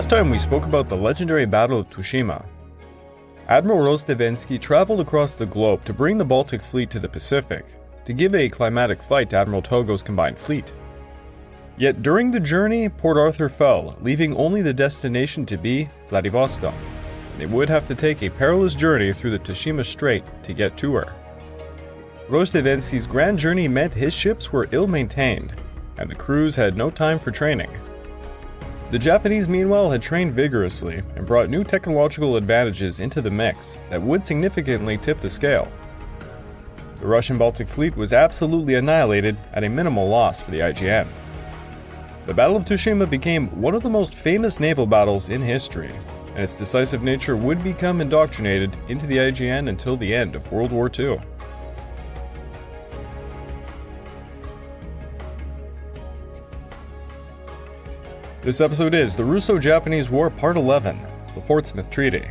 Last time we spoke about the legendary Battle of Tsushima. Admiral Roosevelt traveled across the globe to bring the Baltic Fleet to the Pacific, to give a climatic fight to Admiral Togo's combined fleet. Yet during the journey, Port Arthur fell, leaving only the destination to be Vladivostok. They would have to take a perilous journey through the Tsushima Strait to get to her. Roosevelt's grand journey meant his ships were ill-maintained, and the crews had no time for training. The Japanese, meanwhile, had trained vigorously and brought new technological advantages into the mix that would significantly tip the scale. The Russian Baltic Fleet was absolutely annihilated at a minimal loss for the IJN. The Battle of Tsushima became one of the most famous naval battles in history, and its decisive nature would become indoctrinated into the IJN until the end of World War II. This episode is the Russo-Japanese War Part 11, the Portsmouth Treaty.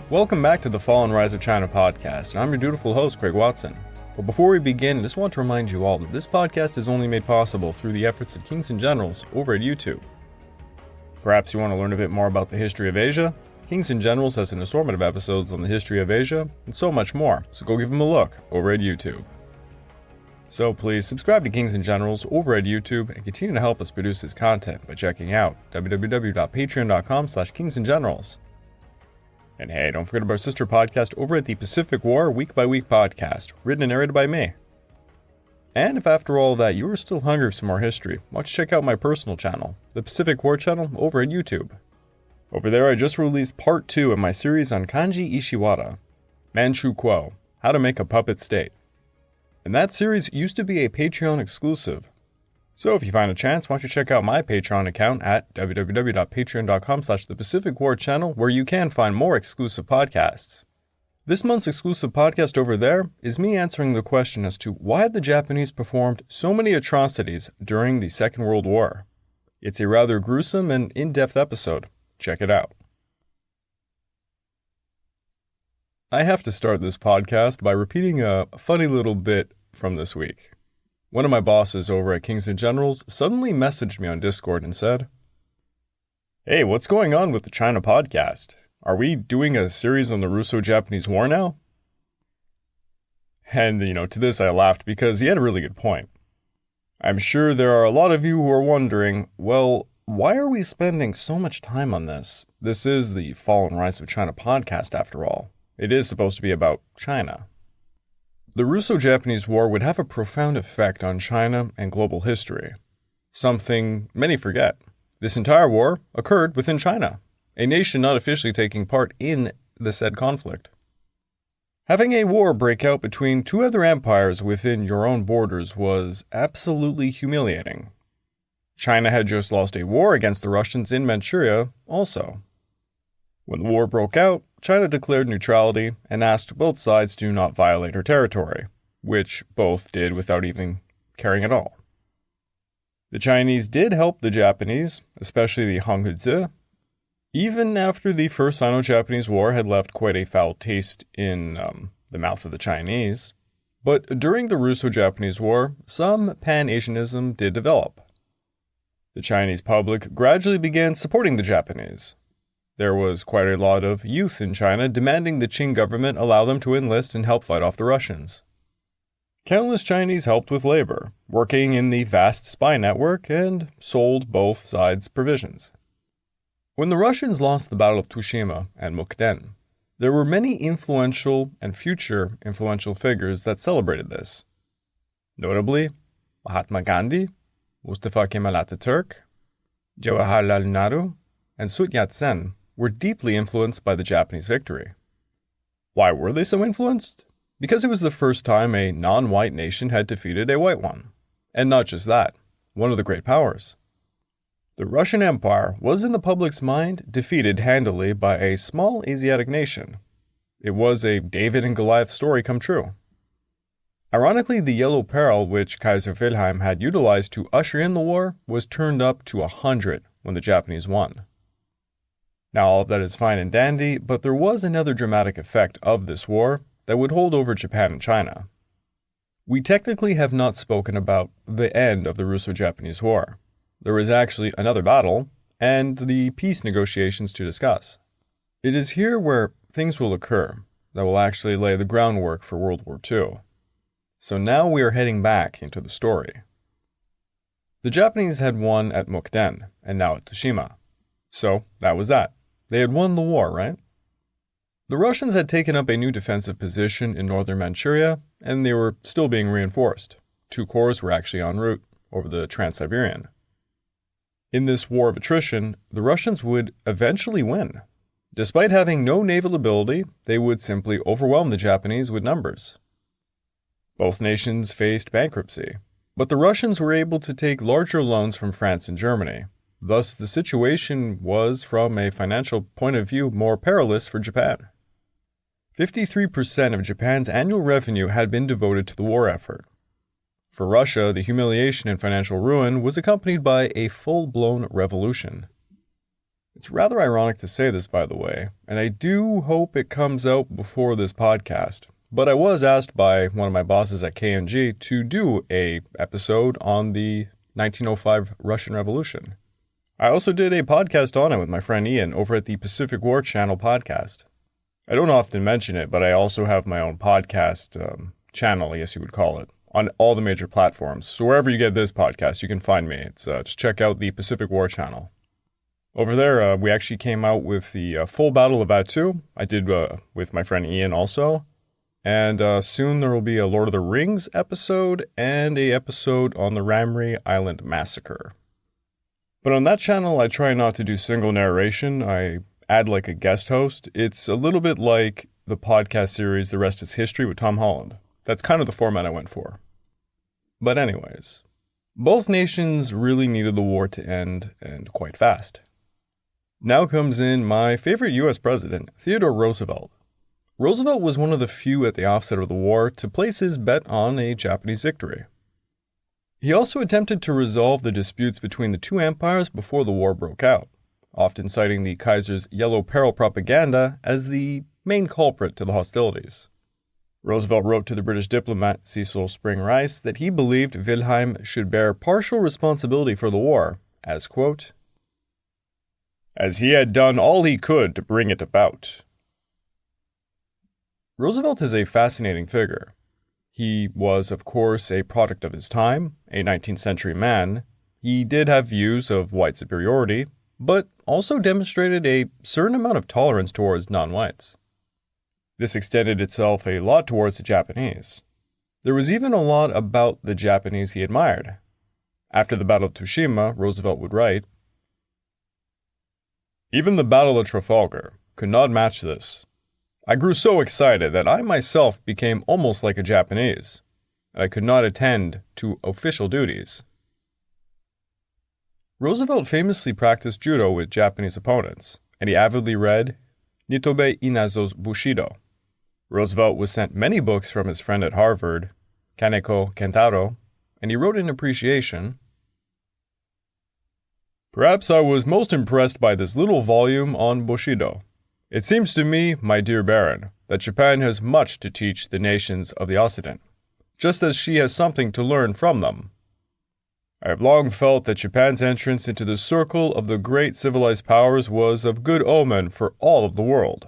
Welcome back to the Fall and Rise of China podcast, and I'm your dutiful host, Craig Watson. But before we begin, I just want to remind you all that this podcast is only made possible through the efforts of Kings and Generals over at YouTube. Perhaps you want to learn a bit more about the history of Asia? Kings and Generals has an assortment of episodes on the history of Asia, and so much more, so go give them a look over at YouTube. So please subscribe to Kings and Generals over at YouTube and continue to help us produce this content by checking out www.patreon.com/kingsandgenerals. And hey, don't forget about our sister podcast over at the Pacific War Week by Week podcast, written and narrated by me. And if after all that you are still hungry for some more history, why don't you check out my personal channel, the Pacific War channel, over at YouTube. Over there I just released part 2 of my series on Kanji Ishiwara, Manchu Kuo, How to Make a Puppet State. And that series used to be a Patreon exclusive. So if you find a chance, why don't you check out my Patreon account at www.patreon.com/thepacificwarchannel, where you can find more exclusive podcasts. This month's exclusive podcast over there is me answering the question as to why the Japanese performed so many atrocities during the Second World War. It's a rather gruesome and in-depth episode. Check it out. I have to start this podcast by repeating a funny little bit from this week. One of my bosses over at Kings and Generals suddenly messaged me on Discord and said, "Hey, what's going on with the China podcast? Are we doing a series on the Russo-Japanese War now?" And, to this I laughed because he had a really good point. I'm sure there are a lot of you who are wondering, well, why are we spending so much time on this? This is the Fall and Rise of China podcast after all. It is supposed to be about China. The Russo-Japanese War would have a profound effect on China and global history. Something many forget. This entire war occurred within China, a nation not officially taking part in the said conflict. Having a war break out between two other empires within your own borders was absolutely humiliating. China had just lost a war against the Russians in Manchuria also. When the war broke out, China declared neutrality and asked both sides to not violate her territory, which both did without even caring at all. The Chinese did help the Japanese, especially the Honghuzi, even after the First Sino-Japanese War had left quite a foul taste in the mouth of the Chinese. But during the Russo-Japanese War, some Pan-Asianism did develop. The Chinese public gradually began supporting the Japanese. There was quite a lot of youth in China demanding the Qing government allow them to enlist and help fight off the Russians. Countless Chinese helped with labor, working in the vast spy network, and sold both sides provisions. When the Russians lost the Battle of Tsushima and Mukden, there were many influential and future influential figures that celebrated this. Notably, Mahatma Gandhi, Mustafa Kemal Ataturk, Jawaharlal Nehru, and Sun Yat-sen were deeply influenced by the Japanese victory. Why were they so influenced? Because it was the first time a non-white nation had defeated a white one. And not just that, one of the great powers. The Russian Empire was in the public's mind defeated handily by a small Asiatic nation. It was a David and Goliath story come true. Ironically, the Yellow Peril, which Kaiser Wilhelm had utilized to usher in the war, was turned up to 100 when the Japanese won. Now, all of that is fine and dandy, but there was another dramatic effect of this war that would hold over Japan and China. We technically have not spoken about the end of the Russo-Japanese War. There was actually another battle, and the peace negotiations to discuss. It is here where things will occur that will actually lay the groundwork for World War II. So now we are heading back into the story. The Japanese had won at Mukden, and now at Tsushima. So that was that. They had won the war, right? The Russians had taken up a new defensive position in northern Manchuria, and they were still being reinforced. 2 corps were actually en route over the Trans-Siberian. In this war of attrition, the Russians would eventually win. Despite having no naval ability, they would simply overwhelm the Japanese with numbers. Both nations faced bankruptcy, but the Russians were able to take larger loans from France and Germany. Thus, the situation was, from a financial point of view, more perilous for Japan. 53% of Japan's annual revenue had been devoted to the war effort. For Russia, the humiliation and financial ruin was accompanied by a full-blown revolution. It's rather ironic to say this, by the way, and I do hope it comes out before this podcast, but I was asked by one of my bosses at KNG to do an episode on the 1905 Russian Revolution. I also did a podcast on it with my friend Ian over at the Pacific War Channel podcast. I don't often mention it, but I also have my own podcast channel, I guess you would call it, on all the major platforms. So wherever you get this podcast, you can find me. It's just check out the Pacific War Channel. Over there, we actually came out with the full Battle of Attu. I did with my friend Ian also. And soon there will be a Lord of the Rings episode and a episode on the Ramree Island Massacre. But on that channel, I try not to do single narration. I add like a guest host. It's a little bit like the podcast series The Rest is History with Tom Holland. That's kind of the format I went for. But anyways, both nations really needed the war to end, and quite fast. Now comes in my favorite US president, Theodore Roosevelt. Roosevelt was one of the few at the offset of the war to place his bet on a Japanese victory. He also attempted to resolve the disputes between the two empires before the war broke out, often citing the Kaiser's Yellow Peril propaganda as the main culprit to the hostilities. Roosevelt wrote to the British diplomat Cecil Spring Rice that he believed Wilhelm should bear partial responsibility for the war, as, quote, as he had done all he could to bring it about. Roosevelt is a fascinating figure. He was, of course, a product of his time, a 19th century man. He did have views of white superiority, but also demonstrated a certain amount of tolerance towards non-whites. This extended itself a lot towards the Japanese. There was even a lot about the Japanese he admired. After the Battle of Tsushima, Roosevelt would write, even the Battle of Trafalgar could not match this. I grew so excited that I myself became almost like a Japanese, and I could not attend to official duties. Roosevelt famously practiced judo with Japanese opponents, and he avidly read Nitobe Inazo's Bushido. Roosevelt was sent many books from his friend at Harvard, Kaneko Kentaro, and he wrote in appreciation, perhaps I was most impressed by this little volume on Bushido. It seems to me, my dear Baron, that Japan has much to teach the nations of the Occident, just as she has something to learn from them. I have long felt that Japan's entrance into the circle of the great civilized powers was of good omen for all of the world.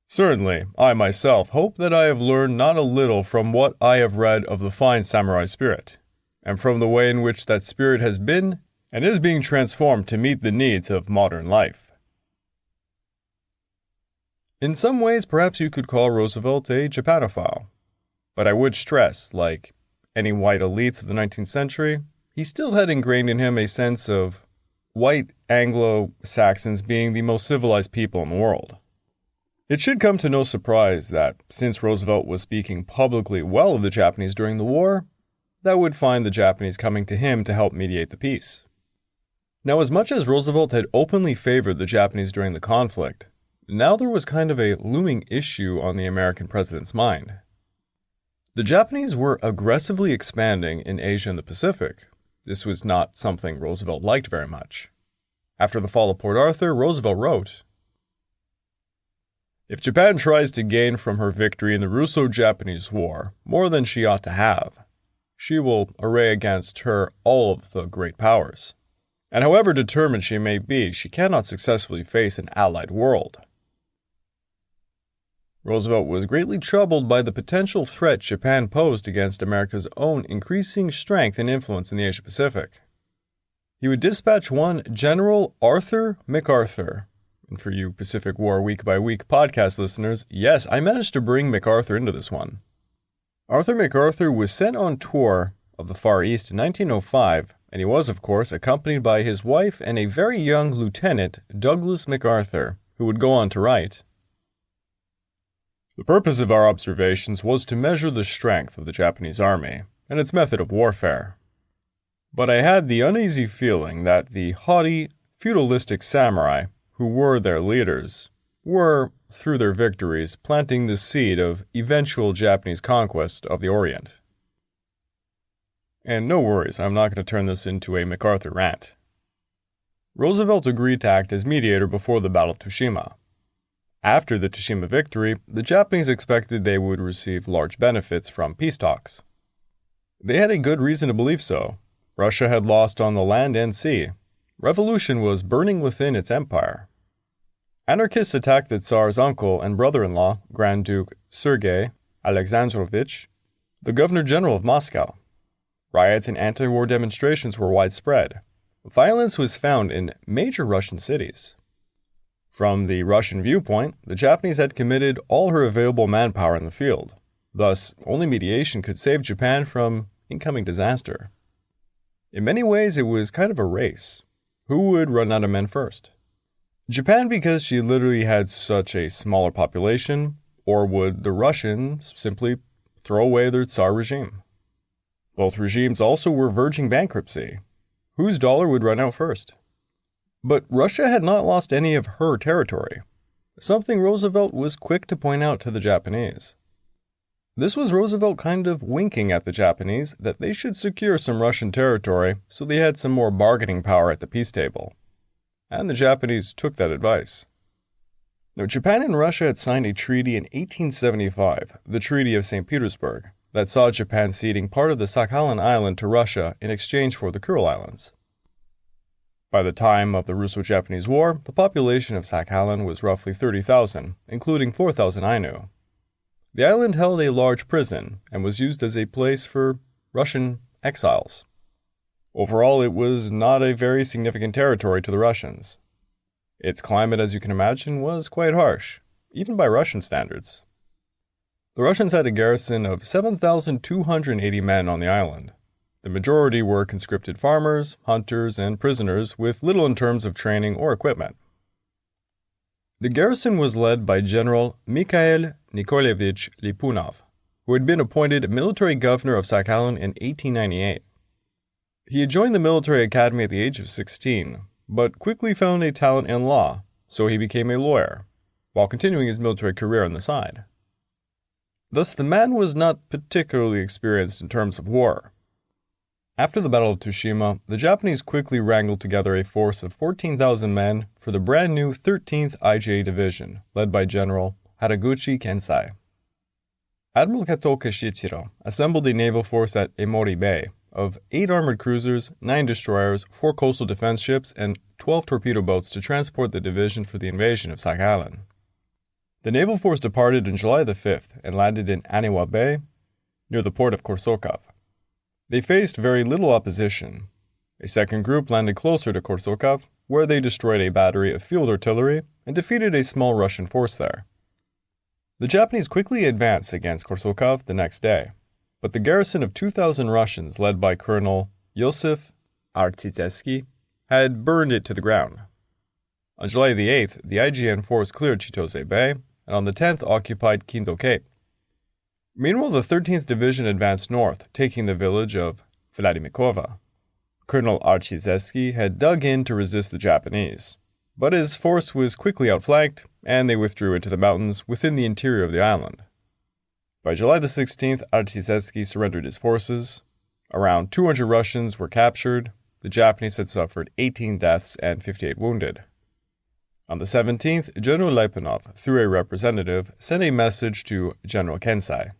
Certainly, I myself hope that I have learned not a little from what I have read of the fine samurai spirit, and from the way in which that spirit has been and is being transformed to meet the needs of modern life. In some ways, perhaps you could call Roosevelt a Japanophile. But I would stress, like any white elites of the 19th century, he still had ingrained in him a sense of white Anglo-Saxons being the most civilized people in the world. It should come to no surprise that, since Roosevelt was speaking publicly well of the Japanese during the war, that would find the Japanese coming to him to help mediate the peace. Now, as much as Roosevelt had openly favored the Japanese during the conflict, now there was kind of a looming issue on the American president's mind. The Japanese were aggressively expanding in Asia and the Pacific. This was not something Roosevelt liked very much. After the fall of Port Arthur, Roosevelt wrote, "If Japan tries to gain from her victory in the Russo-Japanese War more than she ought to have, she will array against her all of the great powers. And however determined she may be, she cannot successfully face an allied world." Roosevelt was greatly troubled by the potential threat Japan posed against America's own increasing strength and influence in the Asia-Pacific. He would dispatch one General Arthur MacArthur. And for you Pacific War Week by Week podcast listeners, yes, I managed to bring MacArthur into this one. Arthur MacArthur was sent on tour of the Far East in 1905, and he was, of course, accompanied by his wife and a very young Lieutenant, Douglas MacArthur, who would go on to write, "The purpose of our observations was to measure the strength of the Japanese army and its method of warfare. But I had the uneasy feeling that the haughty, feudalistic samurai, who were their leaders, were, through their victories, planting the seed of eventual Japanese conquest of the Orient." And no worries, I'm not going to turn this into a MacArthur rant. Roosevelt agreed to act as mediator before the Battle of Tsushima. After the Tsushima victory, the Japanese expected they would receive large benefits from peace talks. They had a good reason to believe so. Russia had lost on the land and sea. Revolution was burning within its empire. Anarchists attacked the Tsar's uncle and brother-in-law, Grand Duke Sergei Alexandrovich, the Governor-General of Moscow. Riots and anti-war demonstrations were widespread. Violence was found in major Russian cities. From the Russian viewpoint, the Japanese had committed all her available manpower in the field. Thus, only mediation could save Japan from incoming disaster. In many ways, it was kind of a race. Who would run out of men first? Japan, because she literally had such a smaller population, or would the Russians simply throw away their Tsar regime? Both regimes also were verging bankruptcy. Whose dollar would run out first? But Russia had not lost any of her territory, something Roosevelt was quick to point out to the Japanese. This was Roosevelt kind of winking at the Japanese that they should secure some Russian territory so they had some more bargaining power at the peace table. And the Japanese took that advice. Now, Japan and Russia had signed a treaty in 1875, the Treaty of St. Petersburg, that saw Japan ceding part of the Sakhalin Island to Russia in exchange for the Kuril Islands. By the time of the Russo-Japanese War, the population of Sakhalin was roughly 30,000, including 4,000 Ainu. The island held a large prison and was used as a place for Russian exiles. Overall, it was not a very significant territory to the Russians. Its climate, as you can imagine, was quite harsh, even by Russian standards. The Russians had a garrison of 7,280 men on the island. The majority were conscripted farmers, hunters, and prisoners with little in terms of training or equipment. The garrison was led by General Mikhail Nikolaevich Lipunov, who had been appointed military governor of Sakhalin in 1898. He had joined the military academy at the age of 16, but quickly found a talent in law, so he became a lawyer, while continuing his military career on the side. Thus, the man was not particularly experienced in terms of war. After the Battle of Tsushima, the Japanese quickly wrangled together a force of 14,000 men for the brand new 13th IJA Division, led by General Haraguchi Kensai. Admiral Kato Kashichiro assembled a naval force at Emori Bay of 8 armored cruisers, 9 destroyers, 4 coastal defense ships, and 12 torpedo boats to transport the division for the invasion of Sakhalin. The naval force departed on July the 5th and landed in Aniwa Bay, near the port of Korsakov. They faced very little opposition. A second group landed closer to Korsakov, where they destroyed a battery of field artillery and defeated a small Russian force there. The Japanese quickly advanced against Korsakov the next day, but the garrison of 2,000 Russians led by Colonel Yosef Artsitsky had burned it to the ground. On July the 8th, the IJN force cleared Chitose Bay, and on the 10th occupied Kindo Cape. Meanwhile, the 13th Division advanced north, taking the village of Vladimikova. Colonel Artsitsky had dug in to resist the Japanese, but his force was quickly outflanked, and they withdrew into the mountains within the interior of the island. By July the 16th, Arciszewski surrendered his forces. Around 200 Russians were captured. The Japanese had suffered 18 deaths and 58 wounded. On the 17th, General Lipanov, through a representative, sent a message to General Kensei.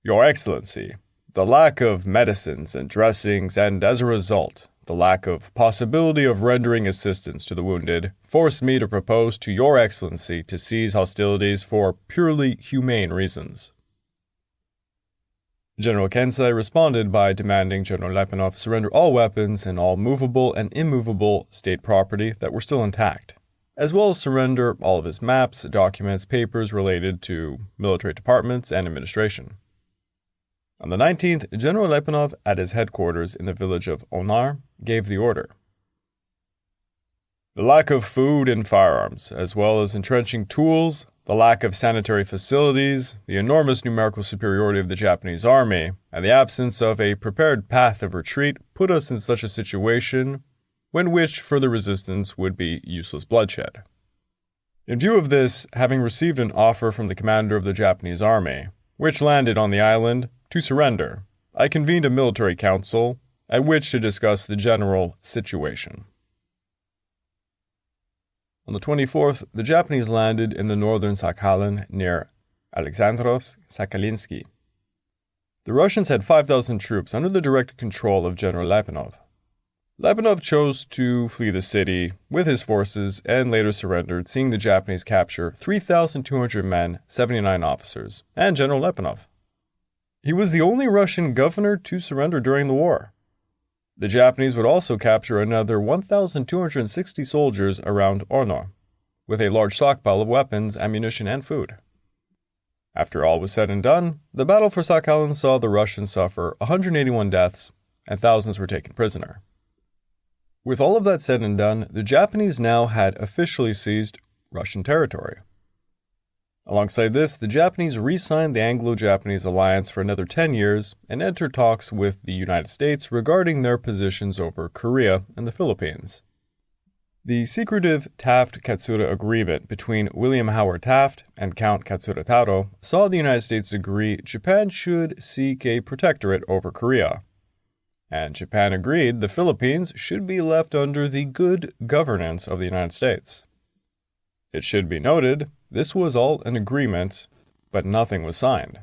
Your Excellency, the lack of medicines and dressings and, as a result, the lack of possibility of rendering assistance to the wounded forced me to propose to Your Excellency to cease hostilities for purely humane reasons. General Kensei responded by demanding General Lipanov surrender all weapons and all movable and immovable state property that were still intact, as well as surrender all of his maps, documents, papers related to military departments and administration. On the 19th, General Lipanov, at his headquarters in the village of Onar, gave the order. The lack of food and firearms, as well as entrenching tools, the lack of sanitary facilities, the enormous numerical superiority of the Japanese army, and the absence of a prepared path of retreat put us in such a situation when which further resistance would be useless bloodshed. In view of this, having received an offer from the commander of the Japanese army, which landed on the island, to surrender, I convened a military council at which to discuss the general situation. On the 24th, the Japanese landed in the northern Sakhalin near Alexandrovsk-Sakhalinsky. The Russians had 5,000 troops under the direct control of General Lipanov. Lipanov chose to flee the city with his forces and later surrendered, seeing the Japanese capture 3,200 men, 79 officers, and General Lipanov. He was the only Russian governor to surrender during the war. The Japanese would also capture another 1,260 soldiers around Orno, with a large stockpile of weapons, ammunition, and food. After all was said and done, the battle for Sakhalin saw the Russians suffer 181 deaths, and thousands were taken prisoner. With all of that said and done, the Japanese now had officially seized Russian territory. Alongside this, the Japanese re-signed the Anglo-Japanese alliance for another 10 years and entered talks with the United States regarding their positions over Korea and the Philippines. The secretive Taft-Katsura agreement between William Howard Taft and Count Katsura Taro saw the United States agree Japan should seek a protectorate over Korea, and Japan agreed the Philippines should be left under the good governance of the United States. It should be noted, this was all an agreement, but nothing was signed.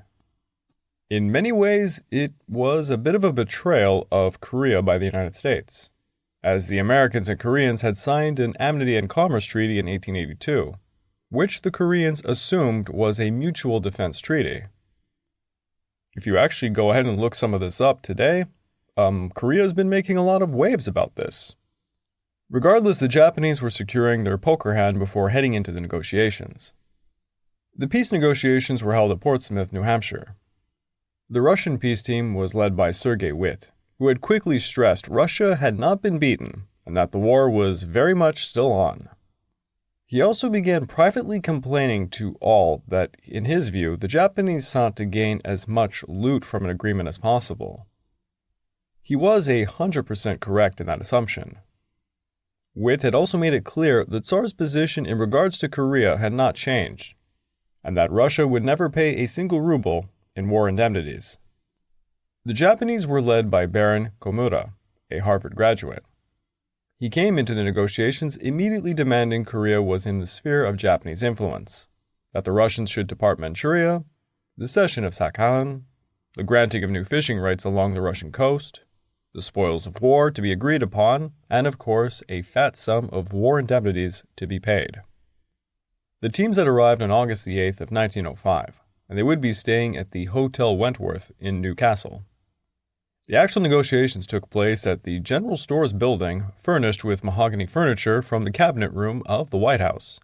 In many ways, it was a bit of a betrayal of Korea by the United States, as the Americans and Koreans had signed an amity and commerce treaty in 1882, which the Koreans assumed was a mutual defense treaty. If you actually go ahead and look some of this up today, Korea has been making a lot of waves about this. Regardless, the Japanese were securing their poker hand before heading into the negotiations. The peace negotiations were held at Portsmouth, New Hampshire. The Russian peace team was led by Sergei Witt, who had quickly stressed Russia had not been beaten and that the war was very much still on. He also began privately complaining to all that, in his view, the Japanese sought to gain as much loot from an agreement as possible. He was 100% correct in that assumption. Witt had also made it clear that Tsar's position in regards to Korea had not changed, and that Russia would never pay a single ruble in war indemnities. The Japanese were led by Baron Komura, a Harvard graduate. He came into the negotiations immediately demanding Korea was in the sphere of Japanese influence, that the Russians should depart Manchuria, the cession of Sakhalin, the granting of new fishing rights along the Russian coast, the spoils of war to be agreed upon, and of course, a fat sum of war indemnities to be paid. The teams had arrived on August the 8th of 1905, and they would be staying at the Hotel Wentworth in Newcastle. The actual negotiations took place at the General Stores building, furnished with mahogany furniture from the cabinet room of the White House.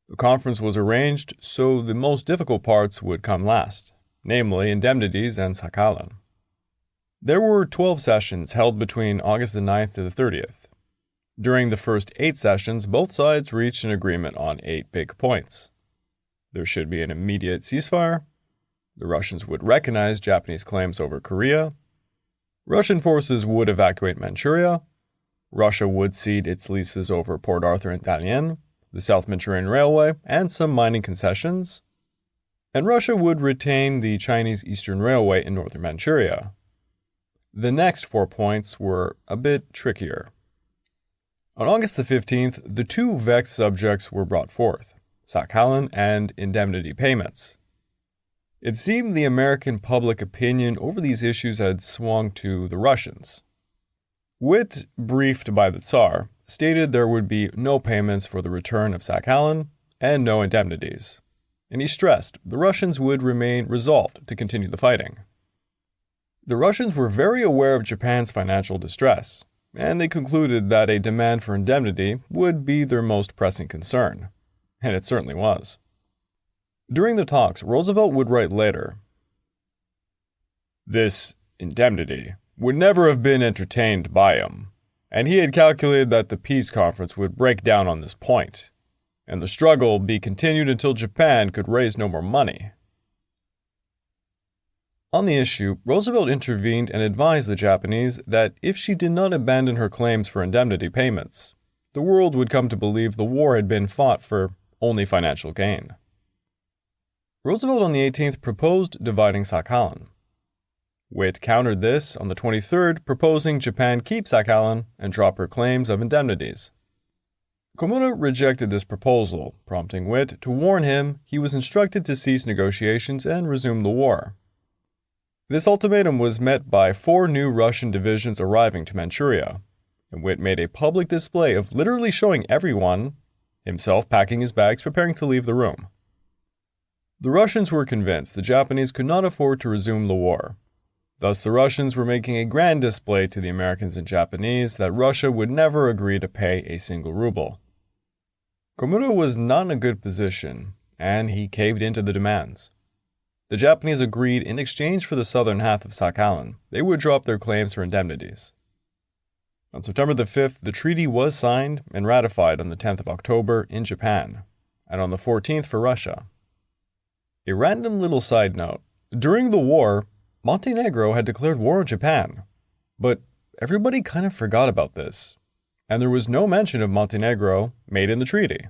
The conference was arranged so the most difficult parts would come last, namely indemnities and Sakhalin. There were 12 sessions held between August the 9th to the 30th. During the first 8 sessions, both sides reached an agreement on 8 big points. There should be an immediate ceasefire. The Russians would recognize Japanese claims over Korea. Russian forces would evacuate Manchuria. Russia would cede its leases over Port Arthur and Dalian, the South Manchurian Railway, and some mining concessions. and Russia would retain the Chinese Eastern Railway in northern Manchuria. The next 4 points were a bit trickier. On August the 15th, the two vexed subjects were brought forth, Sakhalin and indemnity payments. It seemed the American public opinion over these issues had swung to the Russians. Witt, briefed by the Tsar, stated there would be no payments for the return of Sakhalin and no indemnities, and he stressed the Russians would remain resolved to continue the fighting. The Russians were very aware of Japan's financial distress, and they concluded that a demand for indemnity would be their most pressing concern, and it certainly was. During the talks, Roosevelt would write later, "This indemnity would never have been entertained by him, and he had calculated that the peace conference would break down on this point, and the struggle be continued until Japan could raise no more money." On the issue, Roosevelt intervened and advised the Japanese that if she did not abandon her claims for indemnity payments, the world would come to believe the war had been fought for only financial gain. Roosevelt on the 18th proposed dividing Sakhalin. Witt countered this on the 23rd, proposing Japan keep Sakhalin and drop her claims of indemnities. Komura rejected this proposal, prompting Witt to warn him he was instructed to cease negotiations and resume the war. This ultimatum was met by 4 new Russian divisions arriving to Manchuria, and Witt made a public display of literally showing everyone, himself packing his bags preparing to leave the room. The Russians were convinced the Japanese could not afford to resume the war. Thus, the Russians were making a grand display to the Americans and Japanese that Russia would never agree to pay a single ruble. Komura was not in a good position, and he caved into the demands. The Japanese agreed in exchange for the southern half of Sakhalin, they would drop their claims for indemnities. On September the 5th, the treaty was signed and ratified on the 10th of October in Japan, and on the 14th for Russia. A random little side note, during the war, Montenegro had declared war on Japan, but everybody kind of forgot about this, and there was no mention of Montenegro made in the treaty.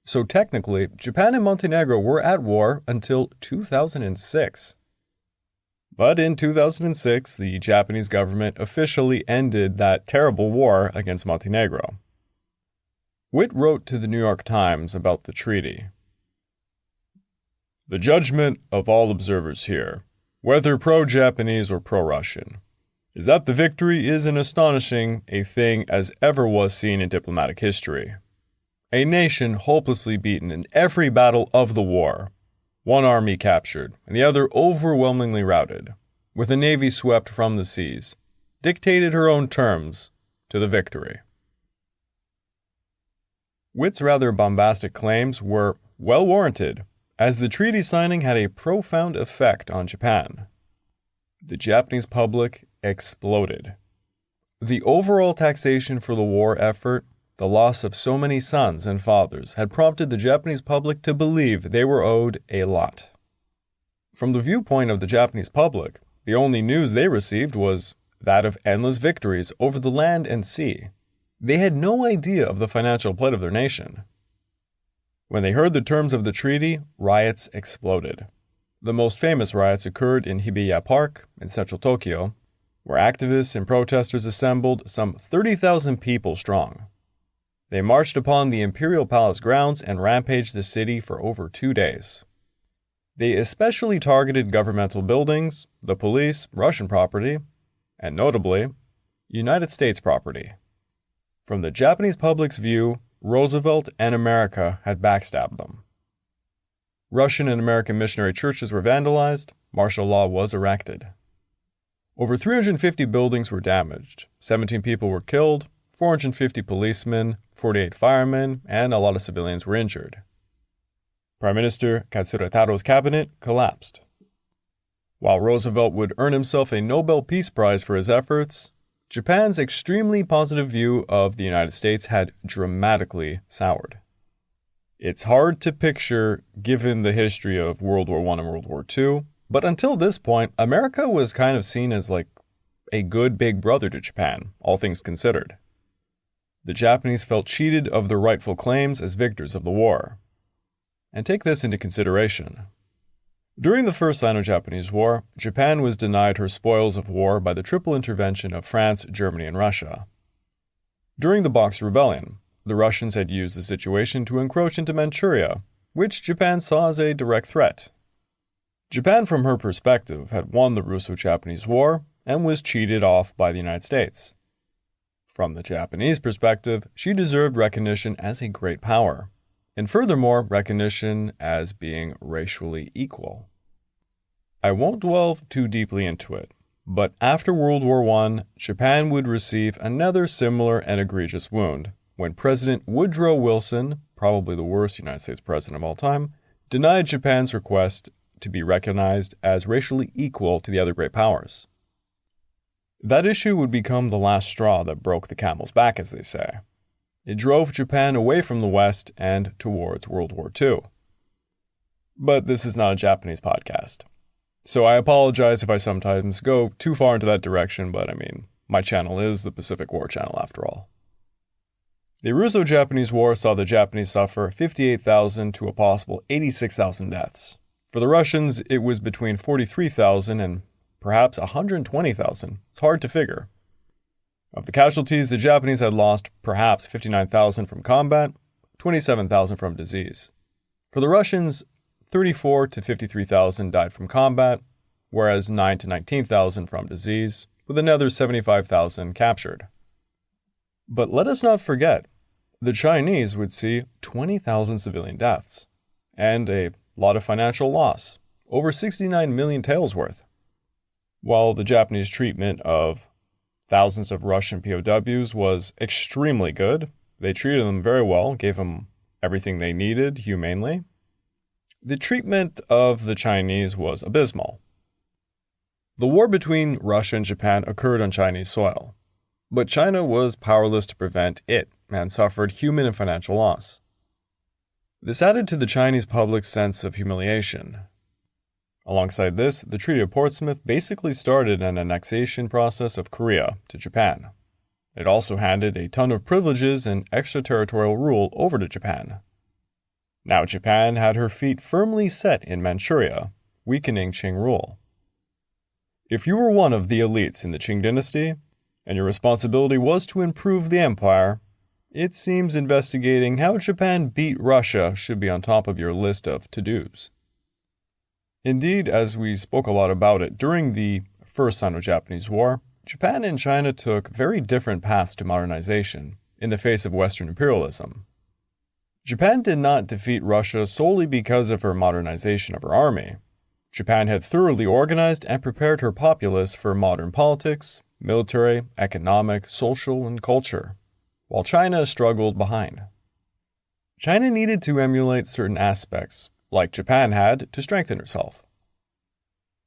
So technically, Japan and Montenegro were at war until 2006. But in 2006, the Japanese government officially ended that terrible war against Montenegro. Witt wrote to the New York Times about the treaty. "The judgment of all observers here, whether pro-Japanese or pro-Russian, is that the victory is as astonishing a thing as ever was seen in diplomatic history. A nation hopelessly beaten in every battle of the war, one army captured and the other overwhelmingly routed, with a navy swept from the seas, dictated her own terms to the victory." Witt's rather bombastic claims were well warranted, as the treaty signing had a profound effect on Japan. The Japanese public exploded. The overall taxation for the war effort, the loss of so many sons and fathers, had prompted the Japanese public to believe they were owed a lot. From the viewpoint of the Japanese public, the only news they received was that of endless victories over the land and sea. They had no idea of the financial plight of their nation. When they heard the terms of the treaty, riots exploded. The most famous riots occurred in Hibiya Park in central Tokyo, where activists and protesters assembled some 30,000 people strong. They marched upon the Imperial Palace grounds and rampaged the city for over 2 days. They especially targeted governmental buildings, the police, Russian property, and notably, United States property. From the Japanese public's view, Roosevelt and America had backstabbed them. Russian and American missionary churches were vandalized, martial law was erected. Over 350 buildings were damaged, 17 people were killed, 450 policemen, 48 firemen, and a lot of civilians were injured. Prime Minister Katsurataro's cabinet collapsed. While Roosevelt would earn himself a Nobel Peace Prize for his efforts, Japan's extremely positive view of the United States had dramatically soured. It's hard to picture given the history of World War I and World War II, but until this point, America was kind of seen as like a good big brother to Japan, all things considered. The Japanese felt cheated of their rightful claims as victors of the war. And take this into consideration. During the First Sino-Japanese War, Japan was denied her spoils of war by the triple intervention of France, Germany, and Russia. During the Boxer Rebellion, the Russians had used the situation to encroach into Manchuria, which Japan saw as a direct threat. Japan, from her perspective, had won the Russo-Japanese War and was cheated off by the United States. From the Japanese perspective, she deserved recognition as a great power, and furthermore, recognition as being racially equal. I won't delve too deeply into it, but after World War I, Japan would receive another similar and egregious wound when President Woodrow Wilson, probably the worst United States president of all time, denied Japan's request to be recognized as racially equal to the other great powers. That issue would become the last straw that broke the camel's back, as they say. It drove Japan away from the West and towards World War II. But this is not a Japanese podcast. So I apologize if I sometimes go too far into that direction, but my channel is the Pacific War channel after all. The Russo-Japanese War saw the Japanese suffer 58,000 to a possible 86,000 deaths. For the Russians, it was between 43,000 and perhaps 120,000. It's hard to figure. Of the casualties, the Japanese had lost perhaps 59,000 from combat, 27,000 from disease. For the Russians, 34,000 to 53,000 died from combat, whereas 9,000 to 19,000 from disease, with another 75,000 captured. But let us not forget, the Chinese would see 20,000 civilian deaths, and a lot of financial loss, over 69 million taels worth. While the Japanese treatment of thousands of Russian POWs was extremely good, they treated them very well, gave them everything they needed humanely, the treatment of the Chinese was abysmal. The war between Russia and Japan occurred on Chinese soil, but China was powerless to prevent it and suffered human and financial loss. This added to the Chinese public's sense of humiliation. Alongside this, the Treaty of Portsmouth basically started an annexation process of Korea to Japan. It also handed a ton of privileges and extraterritorial rule over to Japan. Now Japan had her feet firmly set in Manchuria, weakening Qing rule. If you were one of the elites in the Qing dynasty, and your responsibility was to improve the empire, it seems investigating how Japan beat Russia should be on top of your list of to-dos. Indeed, as we spoke a lot about it during the First Sino-Japanese War, Japan and China took very different paths to modernization in the face of Western imperialism. Japan did not defeat Russia solely because of her modernization of her army. Japan had thoroughly organized and prepared her populace for modern politics, military, economic, social, and culture, while China struggled behind. China needed to emulate certain aspects, like Japan had, to strengthen herself.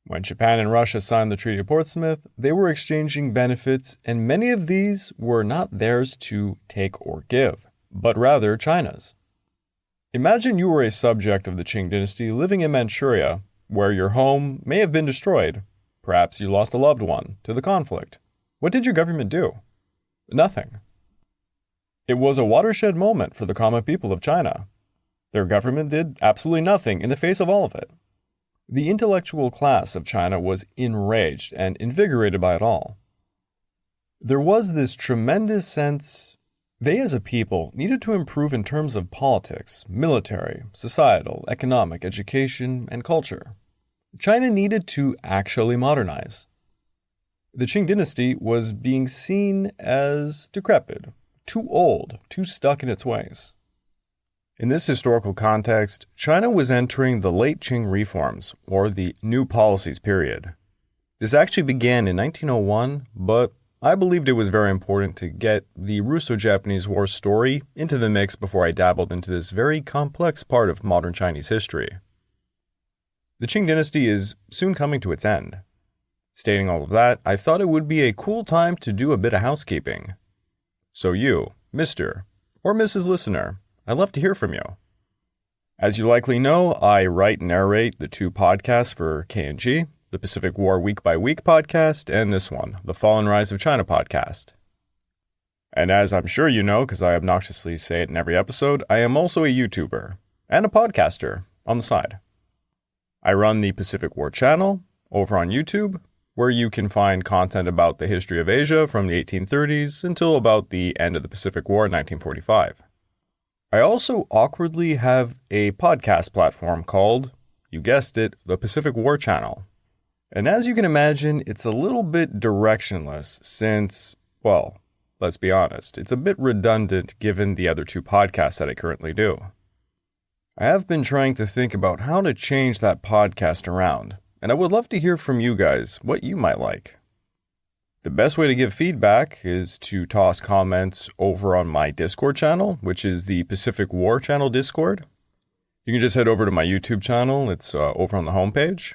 When Japan and Russia signed the Treaty of Portsmouth, they were exchanging benefits, and many of these were not theirs to take or give, but rather China's. Imagine you were a subject of the Qing dynasty living in Manchuria, where your home may have been destroyed. Perhaps you lost a loved one to the conflict. What did your government do? Nothing. It was a watershed moment for the common people of China. Their government did absolutely nothing in the face of all of it. The intellectual class of China was enraged and invigorated by it all. There was this tremendous sense they as a people needed to improve in terms of politics, military, societal, economic, education, and culture. China needed to actually modernize. The Qing dynasty was being seen as decrepit, too old, too stuck in its ways. In this historical context, China was entering the late Qing reforms, or the New Policies period. This actually began in 1901, but I believed it was very important to get the Russo-Japanese War story into the mix before I dabbled into this very complex part of modern Chinese history. The Qing dynasty is soon coming to its end. Stating all of that, I thought it would be a cool time to do a bit of housekeeping. So you, Mr. or Mrs. Listener, I'd love to hear from you. As you likely know, I write and narrate the two podcasts for K&G, the Pacific War Week by Week podcast, and this one, the Fall and Rise of China podcast. And as I'm sure you know, because I obnoxiously say it in every episode, I am also a YouTuber and a podcaster on the side. I run the Pacific War channel over on YouTube, where you can find content about the history of Asia from the 1830s until about the end of the Pacific War in 1945. I also awkwardly have a podcast platform called, you guessed it, the Pacific War Channel. And as you can imagine, it's a little bit directionless since, well, let's be honest, it's a bit redundant given the other two podcasts that I currently do. I have been trying to think about how to change that podcast around, and I would love to hear from you guys what you might like. The best way to give feedback is to toss comments over on my Discord channel, which is the Pacific War Channel Discord. You can just head over to my YouTube channel. It's over on the homepage.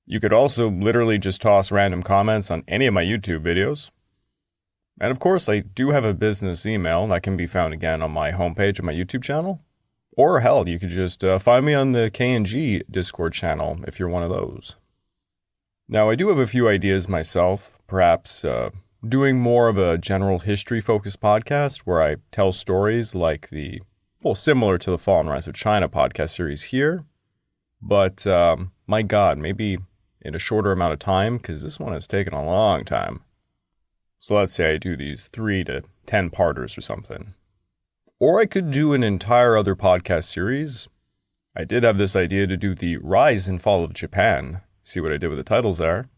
You could also literally just toss random comments on any of my YouTube videos. And of course, I do have a business email that can be found again on my homepage of my YouTube channel. Or hell, you could just find me on the K&G Discord channel if you're one of those. Now, I do have a few ideas myself, perhaps doing more of a general history-focused podcast where I tell stories like similar to the Fall and Rise of China podcast series here. But, my God, maybe in a shorter amount of time, because this one has taken a long time. So let's say I do these 3 to 10 parters or something. Or I could do an entire other podcast series. I did have this idea to do the Rise and Fall of Japan. See what I did with the titles there.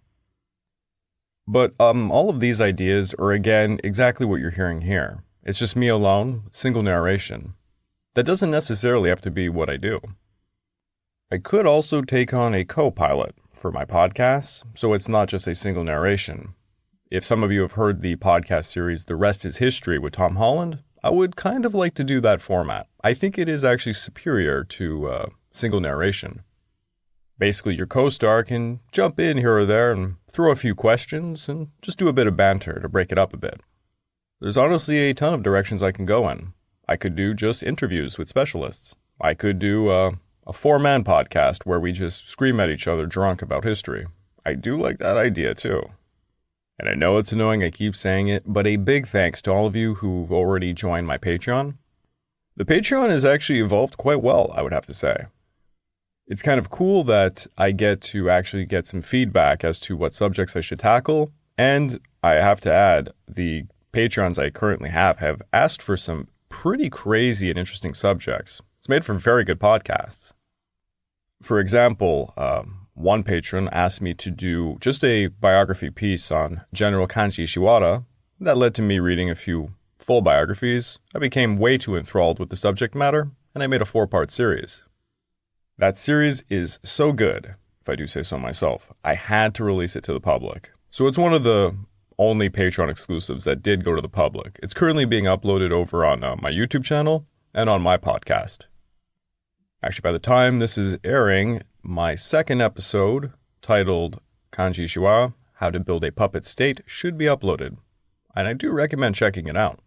But all of these ideas are, again, exactly what you're hearing here. It's just me alone, single narration. That doesn't necessarily have to be what I do. I could also take on a co-pilot for my podcasts, so it's not just a single narration. If some of you have heard the podcast series The Rest is History with Tom Holland, I would kind of like to do that format. I think it is actually superior to single narration. Basically, your co-star can jump in here or there and throw a few questions and just do a bit of banter to break it up a bit. There's honestly a ton of directions I can go in. I could do just interviews with specialists. I could do a 4-man podcast where we just scream at each other drunk about history. I do like that idea too. And I know it's annoying, I keep saying it, but a big thanks to all of you who've already joined my Patreon. The Patreon has actually evolved quite well, I would have to say. It's kind of cool that I get to actually get some feedback as to what subjects I should tackle, and I have to add, the Patrons I currently have asked for some pretty crazy and interesting subjects. It's made for very good podcasts. For example, one patron asked me to do just a biography piece on General Kanji Shiwada. That led to me reading a few full biographies. I became way too enthralled with the subject matter, and I made a 4-part series. That series is so good, if I do say so myself, I had to release it to the public. So it's one of the only Patreon exclusives that did go to the public. It's currently being uploaded over on my YouTube channel and on my podcast. Actually, by the time this is airing, my second episode, titled Kanji Shiwa, How to Build a Puppet State, should be uploaded. And I do recommend checking it out.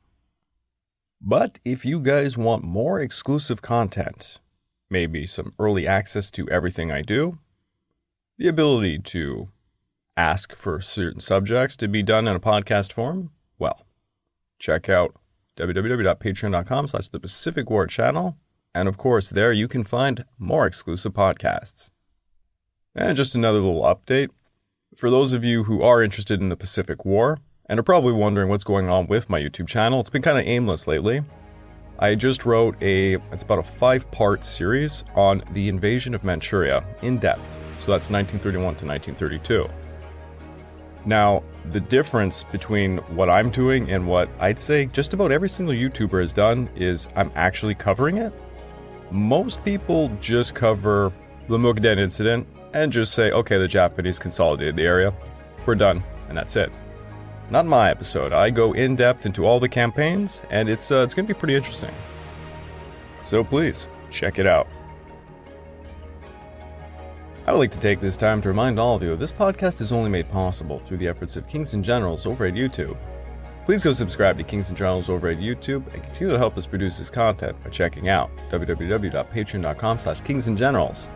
But if you guys want more exclusive content, maybe some early access to everything I do, the ability to ask for certain subjects to be done in a podcast form, well, check out www.patreon.com/The Pacific War Channel, and of course there you can find more exclusive podcasts. And just another little update, for those of you who are interested in the Pacific War, and are probably wondering what's going on with my YouTube channel, it's been kind of aimless lately. I just wrote it's about a 5-part series on the invasion of Manchuria in depth. So that's 1931 to 1932. Now, the difference between what I'm doing and what I'd say just about every single YouTuber has done is I'm actually covering it. Most people just cover the Mukden incident and just say, okay, the Japanese consolidated the area. We're done, and that's it. Not my episode. I go in depth into all the campaigns, and it's going to be pretty interesting. So please, check it out. I would like to take this time to remind all of you this podcast is only made possible through the efforts of Kings and Generals over at YouTube. Please go subscribe to Kings and Generals over at YouTube and continue to help us produce this content by checking out www.patreon.com/kingsandgenerals.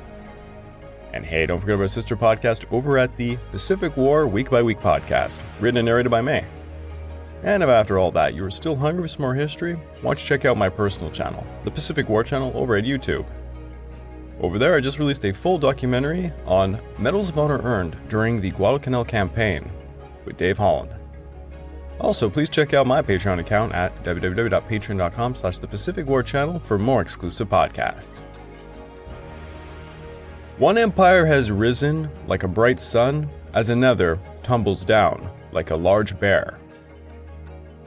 And hey, don't forget about our sister podcast over at the Pacific War Week by Week podcast, written and narrated by me. And if after all that you are still hungry for some more history, why don't you check out my personal channel, the Pacific War Channel over at YouTube. Over there, I just released a full documentary on Medals of Honor earned during the Guadalcanal campaign with Dave Holland. Also, please check out my Patreon account at www.patreon.com/thepacificwarchannel for more exclusive podcasts. One empire has risen like a bright sun as another tumbles down like a large bear.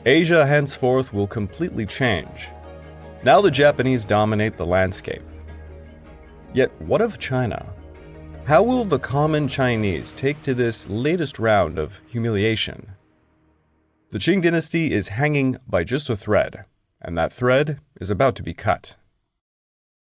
Asia henceforth will completely change. Now the Japanese dominate the landscape. Yet what of China? How will the common Chinese take to this latest round of humiliation? The Qing dynasty is hanging by just a thread, and that thread is about to be cut.